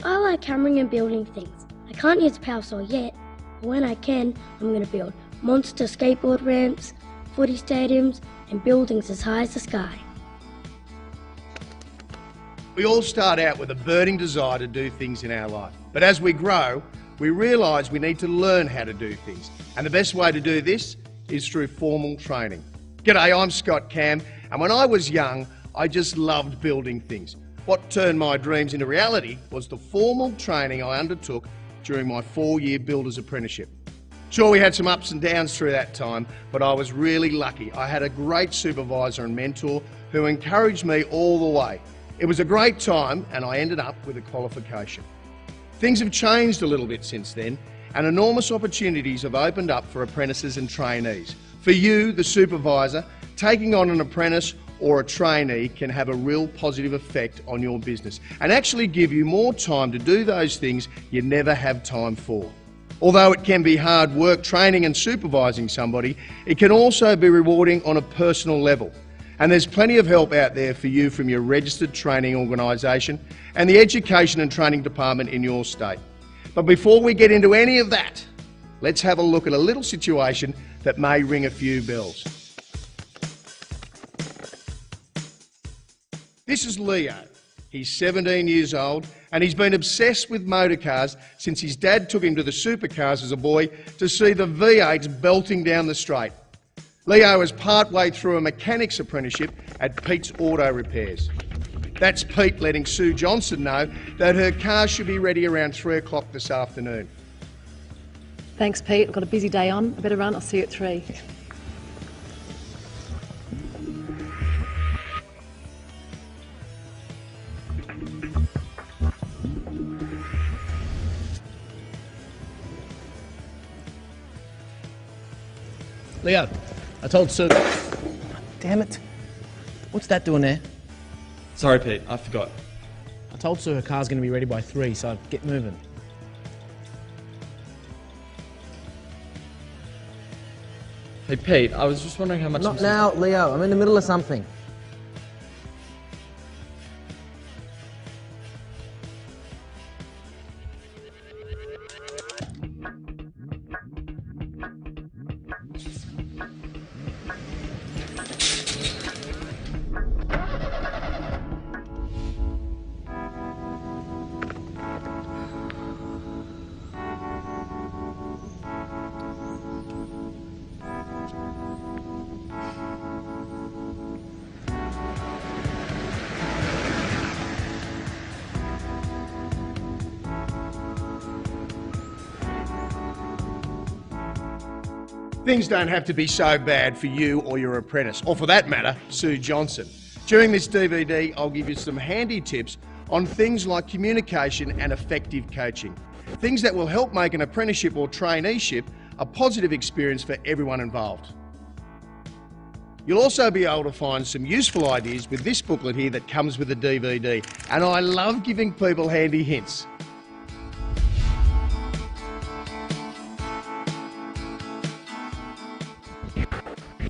I like hammering and building things. I can't use a power saw yet, but when I can, I'm going to build monster skateboard ramps, footy stadiums, and buildings as high as the sky. We all start out with a burning desire to do things in our life. But as we grow, we realise we need to learn how to do things. And the best way to do this is through formal training. G'day, I'm Scott Cam, and when I was young, I just loved building things. What turned my dreams into reality was the formal training I undertook during my 4-year builder's apprenticeship. Sure, we had some ups and downs through that time, but I was really lucky. I had a great supervisor and mentor who encouraged me all the way. It was a great time, and I ended up with a qualification. Things have changed a little bit since then, and enormous opportunities have opened up for apprentices and trainees. For you, the supervisor, taking on an apprentice or a trainee can have a real positive effect on your business and actually give you more time to do those things you never have time for. Although it can be hard work training and supervising somebody, it can also be rewarding on a personal level. And there's plenty of help out there for you from your registered training organisation and the education and training department in your state. But before we get into any of that, let's have a look at a little situation that may ring a few bells. This is Leo. He's 17 years old and he's been obsessed with motor cars since his dad took him to the supercars as a boy to see the V8s belting down the straight. Leo is partway through a mechanic's apprenticeship at Pete's Auto Repairs. That's Pete letting Sue Johnson know that her car should be ready around 3 o'clock this afternoon. Thanks, Pete. I've got a busy day on. I better run. I'll see you at 3. Leo, I told Sue... Damn it. What's that doing there? Sorry, Pete, I forgot. I told Sue her car's going to be ready by 3, so get moving. Hey, Pete, I was just wondering how much... Not now, Leo. I'm in the middle of something. Things don't have to be so bad for you or your apprentice, or for that matter, Sue Johnson. During this DVD, I'll give you some handy tips on things like communication and effective coaching. Things that will help make an apprenticeship or traineeship a positive experience for everyone involved. You'll also be able to find some useful ideas with this booklet here that comes with the DVD, and I love giving people handy hints.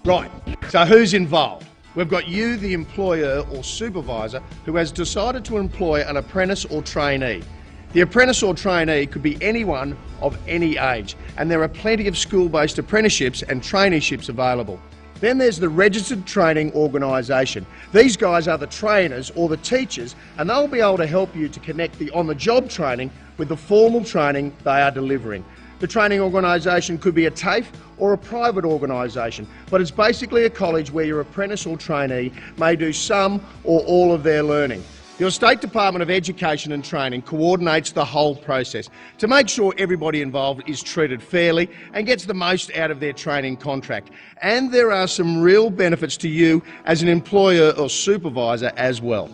Right, so who's involved? We've got you, the employer or supervisor, who has decided to employ an apprentice or trainee. The apprentice or trainee could be anyone of any age, and there are plenty of school-based apprenticeships and traineeships available. Then there's the registered training organisation. These guys are the trainers or the teachers, and they'll be able to help you to connect the on-the-job training with the formal training they are delivering. The training organisation could be a TAFE or a private organisation, but it's basically a college where your apprentice or trainee may do some or all of their learning. Your State Department of Education and Training coordinates the whole process to make sure everybody involved is treated fairly and gets the most out of their training contract. And there are some real benefits to you as an employer or supervisor as well.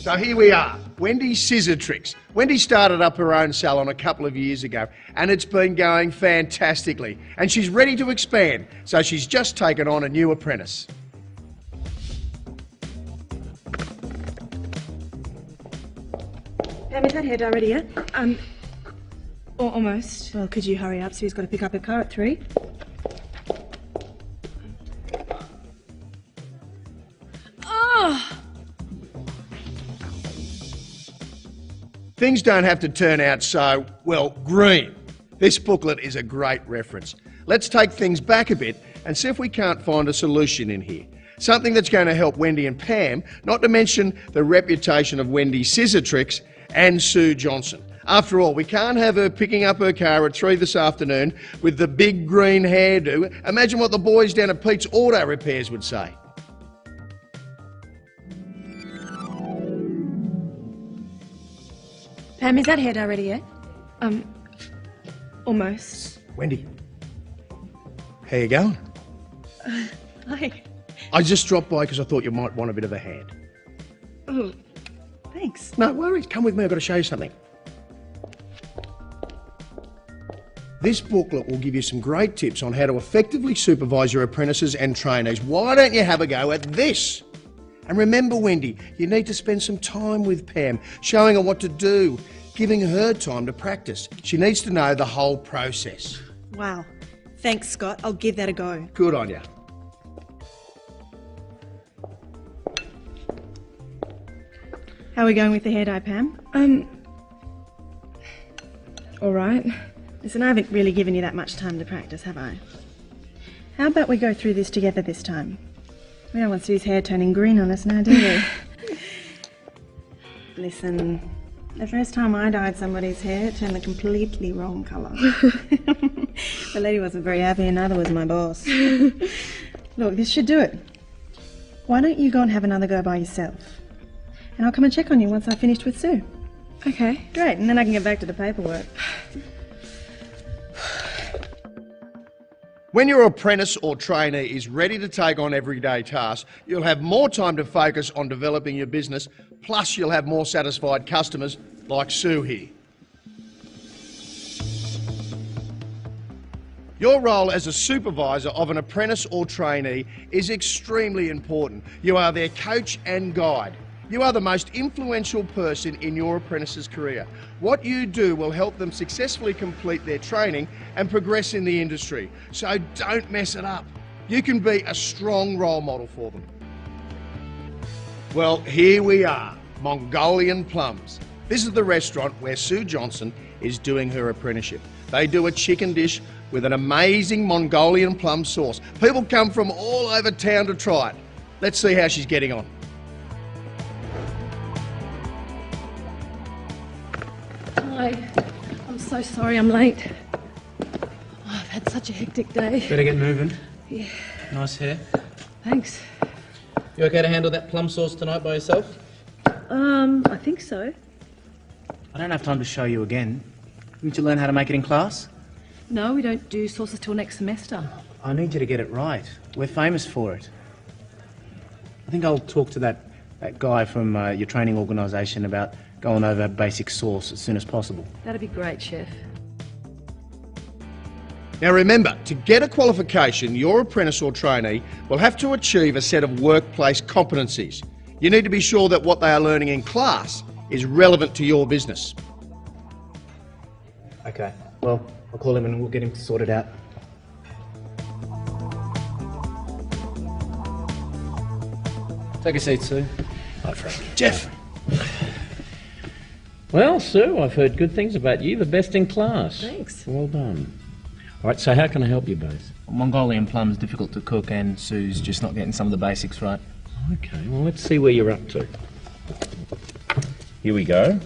So here we are, Wendy's Scissor Tricks. Wendy started up her own salon a couple of years ago and it's been going fantastically. And she's ready to expand, so she's just taken on a new apprentice. Pam, is that hair done ready yet? Almost. Well, could you hurry up? Sue's got to pick up her car at 3. things don't have to turn out so, well, green. This booklet is a great reference. Let's take things back a bit and see if we can't find a solution in here. Something that's going to help Wendy and Pam, not to mention the reputation of Wendy's scissor tricks and Sue Johnson. After all, we can't have her picking up her car at 3 this afternoon with the big green hairdo. Imagine what the boys down at Pete's Auto Repairs would say. Pam, is that hair dye ready yet? Almost. Wendy, how you going? Hi. I just dropped by because I thought you might want a bit of a hand. Oh, thanks. No worries, come with me, I've got to show you something. This booklet will give you some great tips on how to effectively supervise your apprentices and trainees. Why don't you have a go at this? And remember, Wendy, you need to spend some time with Pam, showing her what to do, giving her time to practice. She needs to know the whole process. Wow. Thanks, Scott. I'll give that a go. Good on you. How are we going with the hair dye, Pam? All right. Listen, I haven't really given you that much time to practice, have I? How about we go through this together this time? We don't want Sue's hair turning green on us now, do we? Listen, the first time I dyed somebody's hair, it turned the completely wrong colour. The lady wasn't very happy and neither was my boss. Look, this should do it. Why don't you go and have another go by yourself? And I'll come and check on you once I've finished with Sue. Okay. Great, and then I can get back to the paperwork. When your apprentice or trainee is ready to take on everyday tasks, you'll have more time to focus on developing your business, plus you'll have more satisfied customers like Sue here. Your role as a supervisor of an apprentice or trainee is extremely important. You are their coach and guide. You are the most influential person in your apprentice's career. What you do will help them successfully complete their training and progress in the industry. So don't mess it up. You can be a strong role model for them. Well, here we are, Mongolian Plums. This is the restaurant where Sue Johnson is doing her apprenticeship. They do a chicken dish with an amazing Mongolian plum sauce. People come from all over town to try it. Let's see how she's getting on. Hi. I'm so sorry I'm late. Oh, I've had such a hectic day. Better get moving. Yeah. Nice hair. Thanks. You okay to handle that plum sauce tonight by yourself? I think so. I don't have time to show you again. Didn't you learn how to make it in class? No, we don't do sauces till next semester. I need you to get it right. We're famous for it. I think I'll talk to that guy from your training organisation about going over basic sauce as soon as possible. That'd be great, Chef. Now remember, to get a qualification, your apprentice or trainee will have to achieve a set of workplace competencies. You need to be sure that what they are learning in class is relevant to your business. Okay, well, I'll call him and we'll get him to sort it out. Take a seat, Sue. Hi, Frank. Jeff. Well, Sue, I've heard good things about you. The best in class. Thanks. Well done. All right, so how can I help you both? Mongolian plum's difficult to cook and Sue's just not getting some of the basics right. Okay, well, let's see where you're up to. Here we go.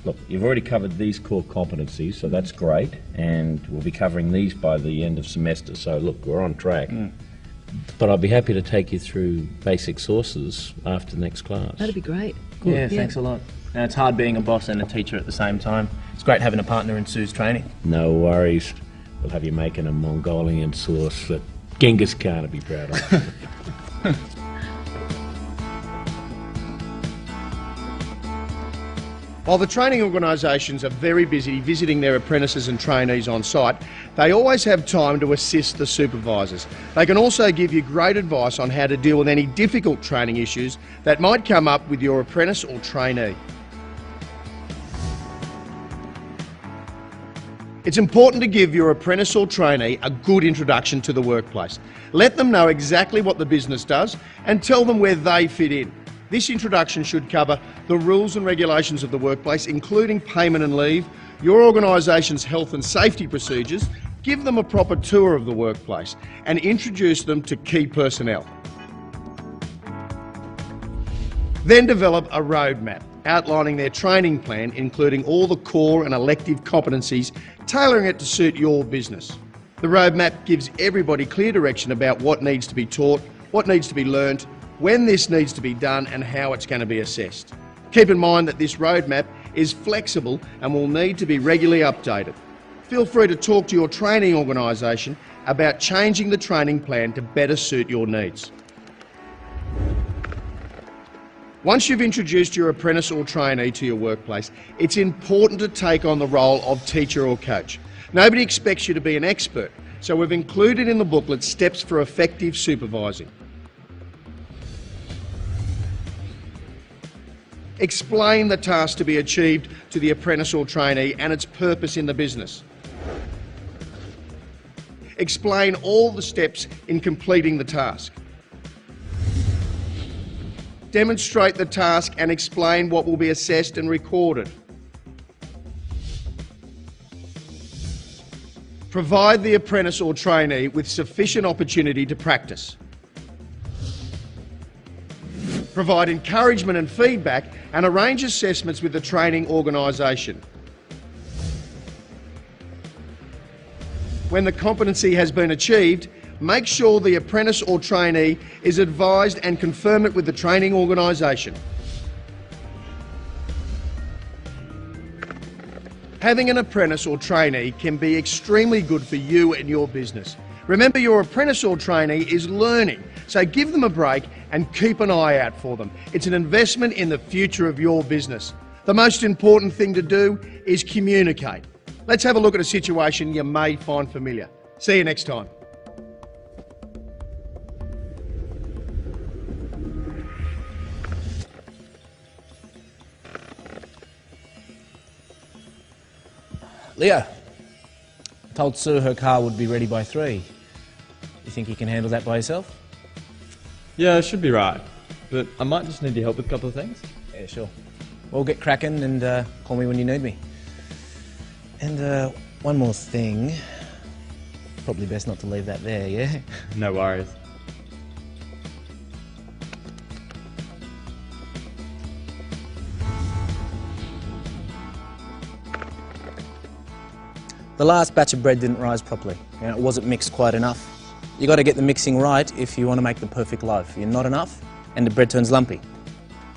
Look, you've already covered these core competencies, so that's great, and we'll be covering these by the end of semester, so look, we're on track. But I'd be happy to take you through basic sources after the next class. That'd be great. Yeah, thanks a lot. Now, it's hard being a boss and a teacher at the same time. It's great having a partner in Sue's training. No worries. We'll have you making a Mongolian sauce that Genghis Khan would be proud of. While the training organisations are very busy visiting their apprentices and trainees on site, they always have time to assist the supervisors. They can also give you great advice on how to deal with any difficult training issues that might come up with your apprentice or trainee. It's important to give your apprentice or trainee a good introduction to the workplace. Let them know exactly what the business does and tell them where they fit in. This introduction should cover the rules and regulations of the workplace, including payment and leave, your organisation's health and safety procedures, give them a proper tour of the workplace, and introduce them to key personnel. Then develop a roadmap outlining their training plan, including all the core and elective competencies, tailoring it to suit your business. The roadmap gives everybody clear direction about what needs to be taught, what needs to be learnt, when this needs to be done, and how it's going to be assessed. Keep in mind that this roadmap is flexible and will need to be regularly updated. Feel free to talk to your training organisation about changing the training plan to better suit your needs. Once you've introduced your apprentice or trainee to your workplace, it's important to take on the role of teacher or coach. Nobody expects you to be an expert, so we've included in the booklet steps for effective supervising. Explain the task to be achieved to the apprentice or trainee and its purpose in the business. Explain all the steps in completing the task. Demonstrate the task and explain what will be assessed and recorded. Provide the apprentice or trainee with sufficient opportunity to practice. Provide encouragement and feedback and arrange assessments with the training organisation. When the competency has been achieved, make sure the apprentice or trainee is advised and confirm it with the training organisation. Having an apprentice or trainee can be extremely good for you and your business. Remember, your apprentice or trainee is learning, so give them a break and keep an eye out for them. It's an investment in the future of your business. The most important thing to do is communicate. Let's have a look at a situation you may find familiar. See you next time. Leo, told Sue her car would be ready by 3. You think you can handle that by yourself? Yeah, it should be right. But I might just need your help with a couple of things. Yeah, sure. Well, get cracking and call me when you need me. And one more thing. Probably best not to leave that there, yeah? No worries. The last batch of bread didn't rise properly. It wasn't mixed quite enough. You got to get the mixing right if you want to make the perfect loaf. You're not enough, and the bread turns lumpy.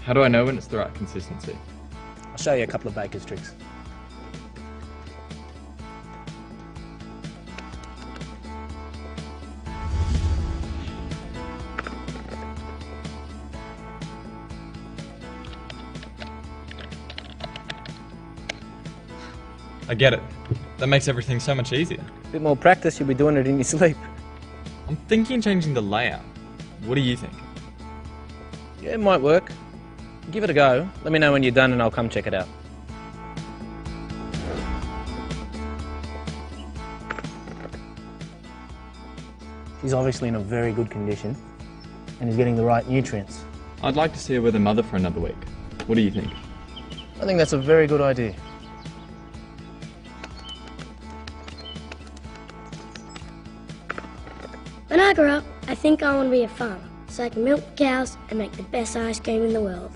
How do I know when it's the right consistency? I'll show you a couple of baker's tricks. I get it. That makes everything so much easier. A bit more practice, you'll be doing it in your sleep. I'm thinking changing the layout. What do you think? Yeah, it might work. Give it a go. Let me know when you're done and I'll come check it out. He's obviously in a very good condition and he's getting the right nutrients. I'd like to see her with her mother for another week. What do you think? I think that's a very good idea. When I grow up, I think I want to be a farmer, so I can milk cows and make the best ice cream in the world.